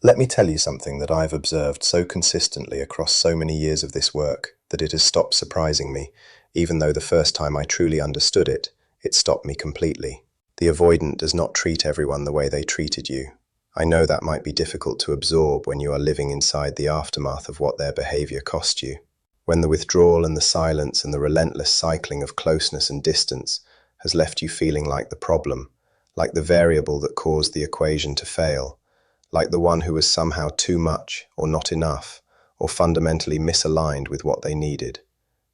Let me tell you something that I've observed so consistently across so many years of this work that it has stopped surprising me, even though the first time I truly understood it, it stopped me completely. The avoidant does not treat everyone the way they treated you. I know that might be difficult to absorb when you are living inside the aftermath of what their behavior cost you. When the withdrawal and the silence and the relentless cycling of closeness and distance has left you feeling like the problem, like the variable that caused the equation to fail, like the one who was somehow too much or not enough, or fundamentally misaligned with what they needed.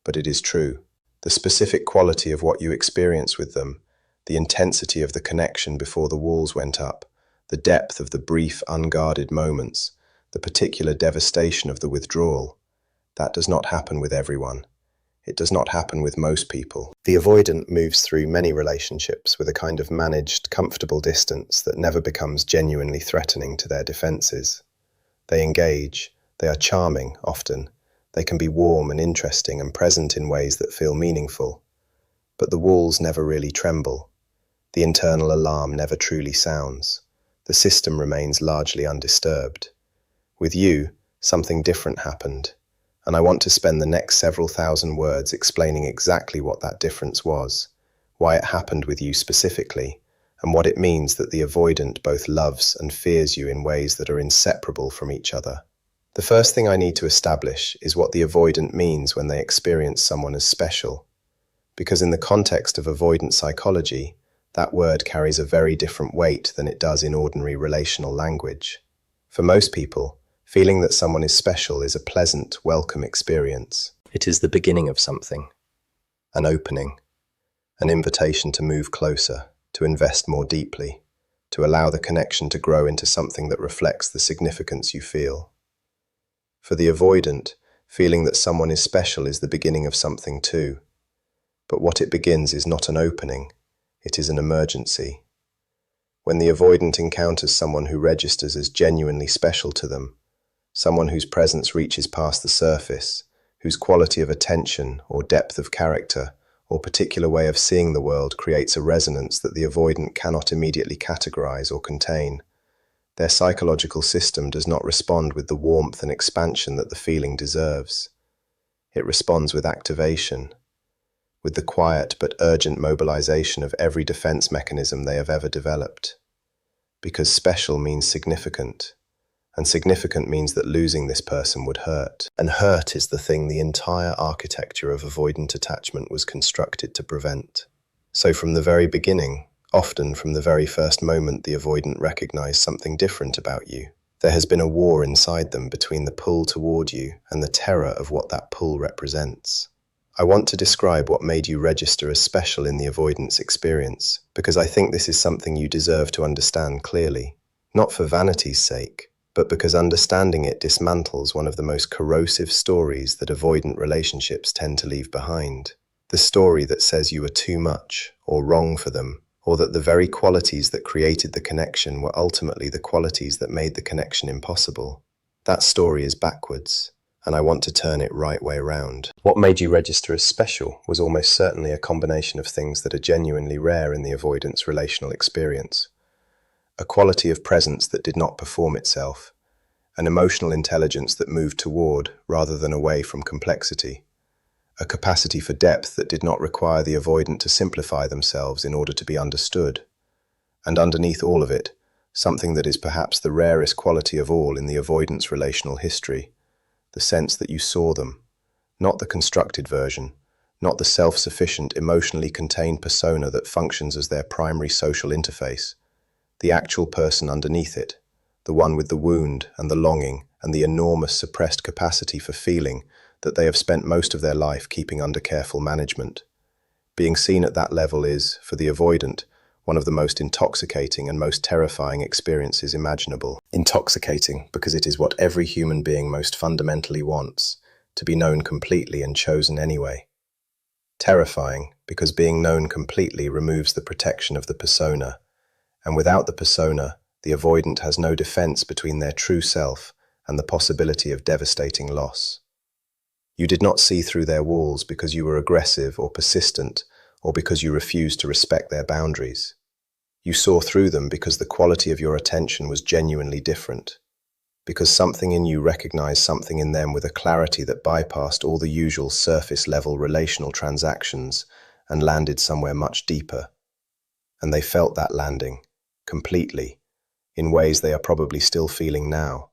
But it is true. The specific quality of what you experienced with them, the intensity of the connection before the walls went up, the depth of the brief, unguarded moments, the particular devastation of the withdrawal, that does not happen with everyone. It does not happen with most people. The avoidant moves through many relationships with a kind of managed, comfortable distance that never becomes genuinely threatening to their defenses. They engage, they are charming, often. They can be warm and interesting and present in ways that feel meaningful. But the walls never really tremble. The internal alarm never truly sounds. The system remains largely undisturbed. With you, something different happened. And I want to spend the next several thousand words explaining exactly what that difference was, why it happened with you specifically, and what it means that the avoidant both loves and fears you in ways that are inseparable from each other. The first thing I need to establish is what the avoidant means when they experience someone as special, because in the context of avoidant psychology, that word carries a very different weight than it does in ordinary relational language. For most people, feeling that someone is special is a pleasant, welcome experience. It is the beginning of something, an opening, an invitation to move closer, to invest more deeply, to allow the connection to grow into something that reflects the significance you feel. For the avoidant, feeling that someone is special is the beginning of something too. But what it begins is not an opening, it is an emergency. When the avoidant encounters someone who registers as genuinely special to them, someone whose presence reaches past the surface, whose quality of attention or depth of character or particular way of seeing the world creates a resonance that the avoidant cannot immediately categorize or contain. Their psychological system does not respond with the warmth and expansion that the feeling deserves. It responds with activation, with the quiet but urgent mobilization of every defense mechanism they have ever developed. Because special means significant. And significant means that losing this person would hurt. And hurt is the thing the entire architecture of avoidant attachment was constructed to prevent. So from the very beginning, often from the very first moment the avoidant recognized something different about you, there has been a war inside them between the pull toward you and the terror of what that pull represents. I want to describe what made you register as special in the avoidance experience, because I think this is something you deserve to understand clearly, not for vanity's sake, but because understanding it dismantles one of the most corrosive stories that avoidant relationships tend to leave behind. The story that says you are too much, or wrong for them, or that the very qualities that created the connection were ultimately the qualities that made the connection impossible. That story is backwards, and I want to turn it right way around. What made you register as special was almost certainly a combination of things that are genuinely rare in the avoidance relational experience. A quality of presence that did not perform itself, an emotional intelligence that moved toward rather than away from complexity, a capacity for depth that did not require the avoidant to simplify themselves in order to be understood, and underneath all of it, something that is perhaps the rarest quality of all in the avoidance relational history, the sense that you saw them, not the constructed version, not the self-sufficient, emotionally contained persona that functions as their primary social interface, the actual person underneath it, the one with the wound and the longing and the enormous suppressed capacity for feeling that they have spent most of their life keeping under careful management. Being seen at that level is, for the avoidant, one of the most intoxicating and most terrifying experiences imaginable. Intoxicating because it is what every human being most fundamentally wants, to be known completely and chosen anyway. Terrifying because being known completely removes the protection of the persona, and without the persona, the avoidant has no defense between their true self and the possibility of devastating loss. You did not see through their walls because you were aggressive or persistent, or because you refused to respect their boundaries. You saw through them because the quality of your attention was genuinely different. because something in you recognized something in them with a clarity that bypassed all the usual surface-level relational transactions and landed somewhere much deeper. And they felt that landing, completely, in ways they are probably still feeling now.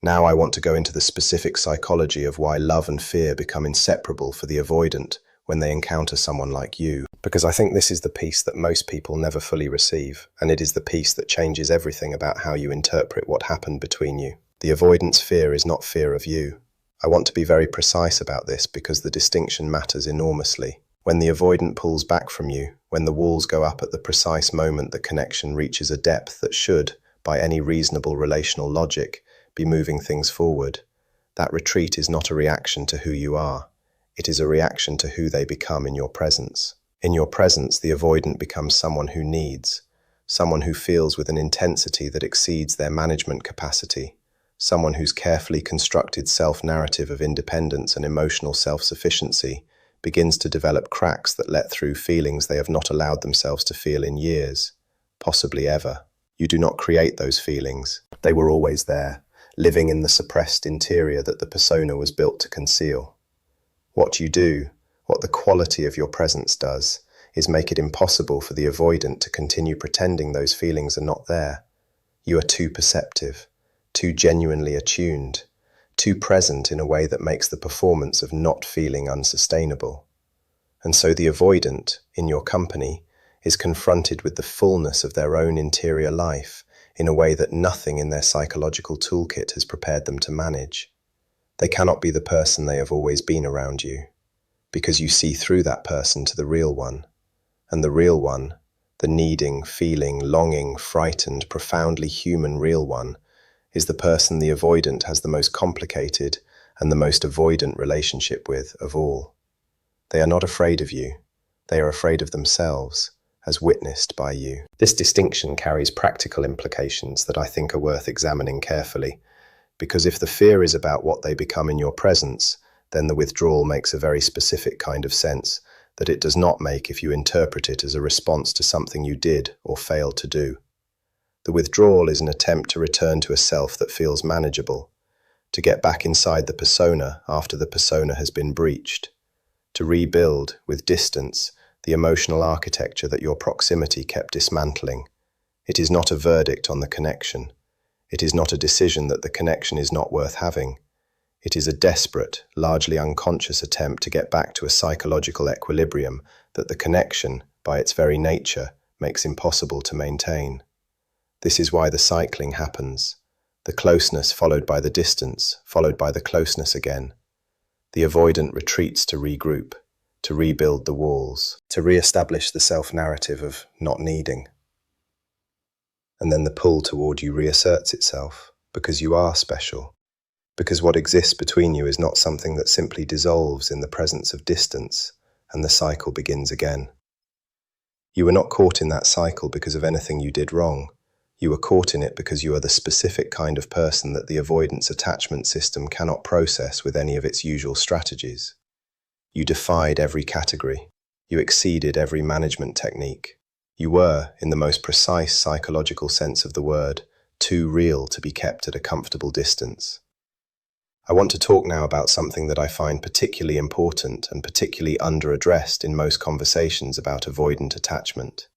Now I want to go into the specific psychology of why love and fear become inseparable for the avoidant when they encounter someone like you, because I think this is the piece that most people never fully receive, and it is the piece that changes everything about how you interpret what happened between you. The avoidant's fear is not fear of you. I want to be very precise about this because the distinction matters enormously. When the avoidant pulls back from you, when the walls go up at the precise moment the connection reaches a depth that should, by any reasonable relational logic, be moving things forward, that retreat is not a reaction to who you are. It is a reaction to who they become in your presence. In your presence, the avoidant becomes someone who needs, someone who feels with an intensity that exceeds their management capacity, someone whose carefully constructed self-narrative of independence and emotional self-sufficiency begins to develop cracks that let through feelings they have not allowed themselves to feel in years, possibly ever. You do not create those feelings. They were always there, living in the suppressed interior that the persona was built to conceal. What you do, what the quality of your presence does, is make it impossible for the avoidant to continue pretending those feelings are not there. You are too perceptive, too genuinely attuned, too present in a way that makes the performance of not feeling unsustainable. And so the avoidant, in your company, is confronted with the fullness of their own interior life in a way that nothing in their psychological toolkit has prepared them to manage. They cannot be the person they have always been around you, because you see through that person to the real one. And the real one, the needing, feeling, longing, frightened, profoundly human real one, is the person the avoidant has the most complicated and the most avoidant relationship with of all. They are not afraid of you. They are afraid of themselves, as witnessed by you. This distinction carries practical implications that I think are worth examining carefully, because if the fear is about what they become in your presence, then the withdrawal makes a very specific kind of sense that it does not make if you interpret it as a response to something you did or failed to do. The withdrawal is an attempt to return to a self that feels manageable, to get back inside the persona after the persona has been breached, to rebuild, with distance, the emotional architecture that your proximity kept dismantling. It is not a verdict on the connection. It is not a decision that the connection is not worth having. It is a desperate, largely unconscious attempt to get back to a psychological equilibrium that the connection, by its very nature, makes impossible to maintain. This is why the cycling happens. The closeness followed by the distance, followed by the closeness again. The avoidant retreats to regroup, to rebuild the walls, to re-establish the self-narrative of not needing. And then the pull toward you reasserts itself, because you are special, because what exists between you is not something that simply dissolves in the presence of distance, and the cycle begins again. You were not caught in that cycle because of anything you did wrong. You were caught in it because you are the specific kind of person that the avoidance attachment system cannot process with any of its usual strategies. You defied every category. You exceeded every management technique. You were, in the most precise psychological sense of the word, too real to be kept at a comfortable distance. I want to talk now about something that I find particularly important and particularly under-addressed in most conversations about avoidant attachment.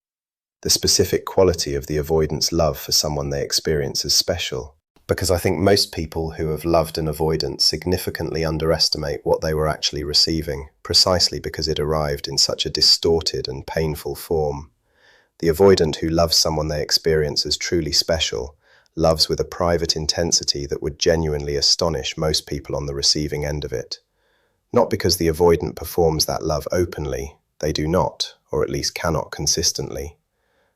The specific quality of the avoidant's love for someone they experience as special. Because I think most people who have loved an avoidant significantly underestimate what they were actually receiving, precisely because it arrived in such a distorted and painful form. The avoidant who loves someone they experience as truly special loves with a private intensity that would genuinely astonish most people on the receiving end of it. Not because the avoidant performs that love openly, they do not, or at least cannot consistently,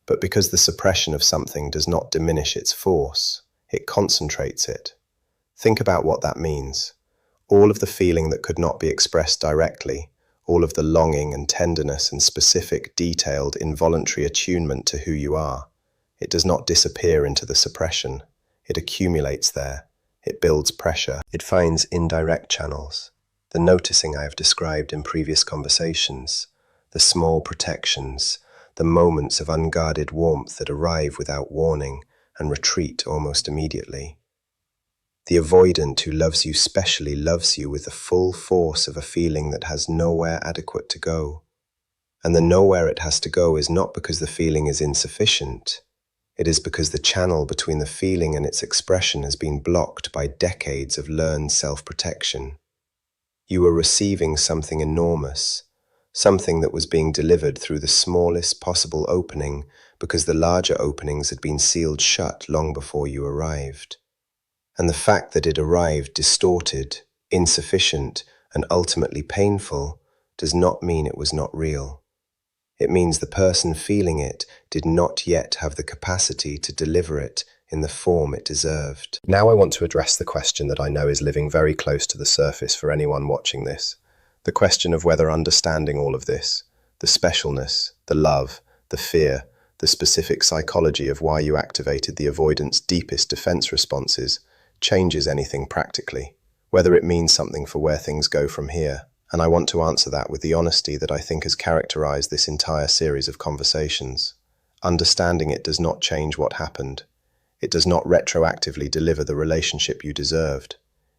but because the suppression of something does not diminish its force, it concentrates it. Think about what that means. All of the feeling that could not be expressed directly, all of the longing and tenderness and specific, detailed, involuntary attunement to who you are. It does not disappear into the suppression. It accumulates there. It builds pressure. It finds indirect channels. The noticing I have described in previous conversations, the small protections, the moments of unguarded warmth that arrive without warning and retreat almost immediately. The avoidant who loves you specially loves you with the full force of a feeling that has nowhere adequate to go. And the nowhere it has to go is not because the feeling is insufficient. It is because the channel between the feeling and its expression has been blocked by decades of learned self-protection. You were receiving something enormous, something that was being delivered through the smallest possible opening because the larger openings had been sealed shut long before you arrived. And the fact that it arrived distorted, insufficient, and ultimately painful does not mean it was not real. It means the person feeling it did not yet have the capacity to deliver it in the form it deserved. Now I want to address the question that I know is living very close to the surface for anyone watching this. The question of whether understanding all of this, the specialness, the love, the fear, the specific psychology of why you activated the avoidant's deepest defense responses, changes anything practically, whether it means something for where things go from here. And I want to answer that with the honesty that I think has characterized this entire series of conversations. Understanding it does not change what happened. It does not retroactively deliver the relationship you deserved.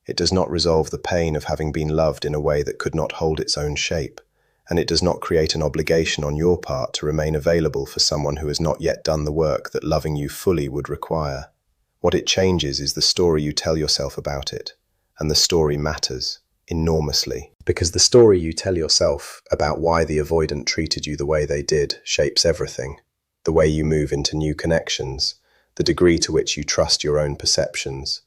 It does not resolve the pain of having been loved in a way that could not hold its own shape. And it does not create an obligation on your part to remain available for someone who has not yet done the work that loving you fully would require. What it changes is the story you tell yourself about it. And the story matters enormously. Because the story you tell yourself about why the avoidant treated you the way they did shapes everything. The way you move into new connections, the degree to which you trust your own perceptions,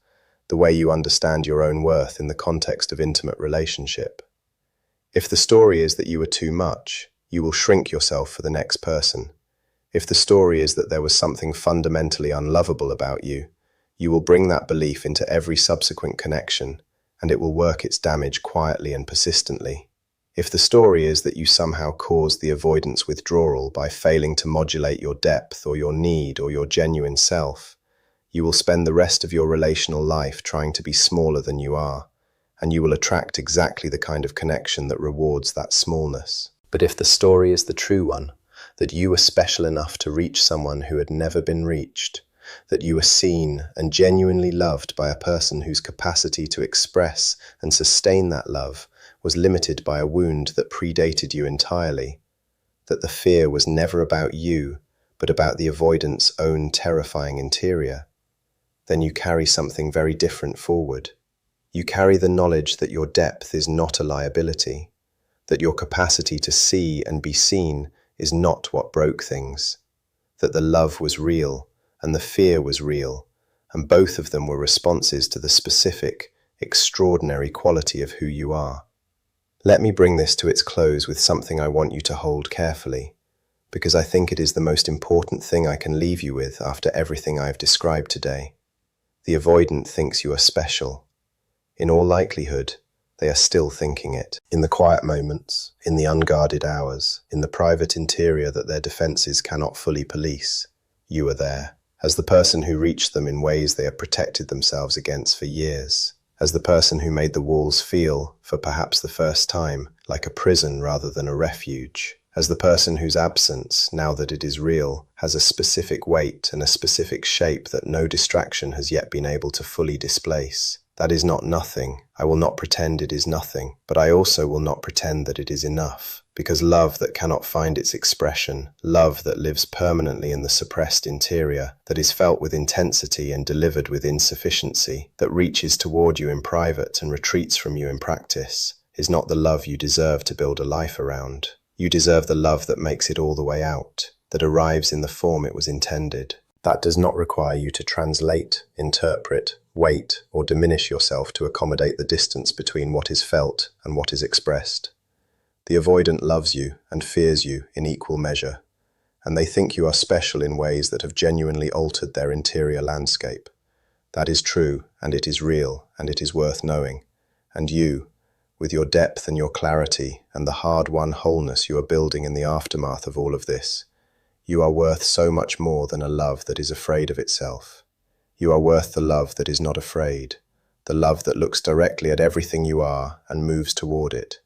the way you understand your own worth in the context of intimate relationship. If the story is that you were too much, you will shrink yourself for the next person. If the story is that there was something fundamentally unlovable about you, you will bring that belief into every subsequent connection, and it will work its damage quietly and persistently. If the story is that you somehow caused the avoidance withdrawal by failing to modulate your depth or your need or your genuine self, you will spend the rest of your relational life trying to be smaller than you are, and you will attract exactly the kind of connection that rewards that smallness. But if the story is the true one, that you were special enough to reach someone who had never been reached, that you were seen and genuinely loved by a person whose capacity to express and sustain that love was limited by a wound that predated you entirely, that the fear was never about you, but about the avoidant's own terrifying interior, then you carry something very different forward. You carry the knowledge that your depth is not a liability, that your capacity to see and be seen is not what broke things, that the love was real and the fear was real, and both of them were responses to the specific, extraordinary quality of who you are. Let me bring this to its close with something I want you to hold carefully, because I think it is the most important thing I can leave you with after everything I have described today. The avoidant thinks you are special. In all likelihood, they are still thinking it. In the quiet moments, in the unguarded hours, in the private interior that their defenses cannot fully police, you are there. As the person who reached them in ways they have protected themselves against for years. As the person who made the walls feel, for perhaps the first time, like a prison rather than a refuge. As the person whose absence, now that it is real, has a specific weight and a specific shape that no distraction has yet been able to fully displace. That is not nothing. I will not pretend it is nothing, but I also will not pretend that it is enough. Because love that cannot find its expression, love that lives permanently in the suppressed interior, that is felt with intensity and delivered with insufficiency, that reaches toward you in private and retreats from you in practice, is not the love you deserve to build a life around. You deserve the love that makes it all the way out, that arrives in the form it was intended. That does not require you to translate, interpret, weight, or diminish yourself to accommodate the distance between what is felt and what is expressed. The avoidant loves you and fears you in equal measure, and they think you are special in ways that have genuinely altered their interior landscape. That is true, and it is real, and it is worth knowing. And you, with your depth and your clarity and the hard-won wholeness you are building in the aftermath of all of this, you are worth so much more than a love that is afraid of itself. You are worth the love that is not afraid, the love that looks directly at everything you are and moves toward it,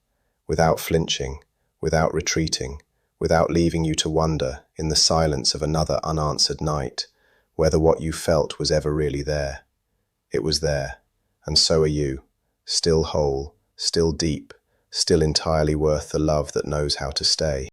without flinching, without retreating, without leaving you to wonder in the silence of another unanswered night whether what you felt was ever really there. It was there, And so are you, still whole, still deep, still entirely worth the love that knows how to stay.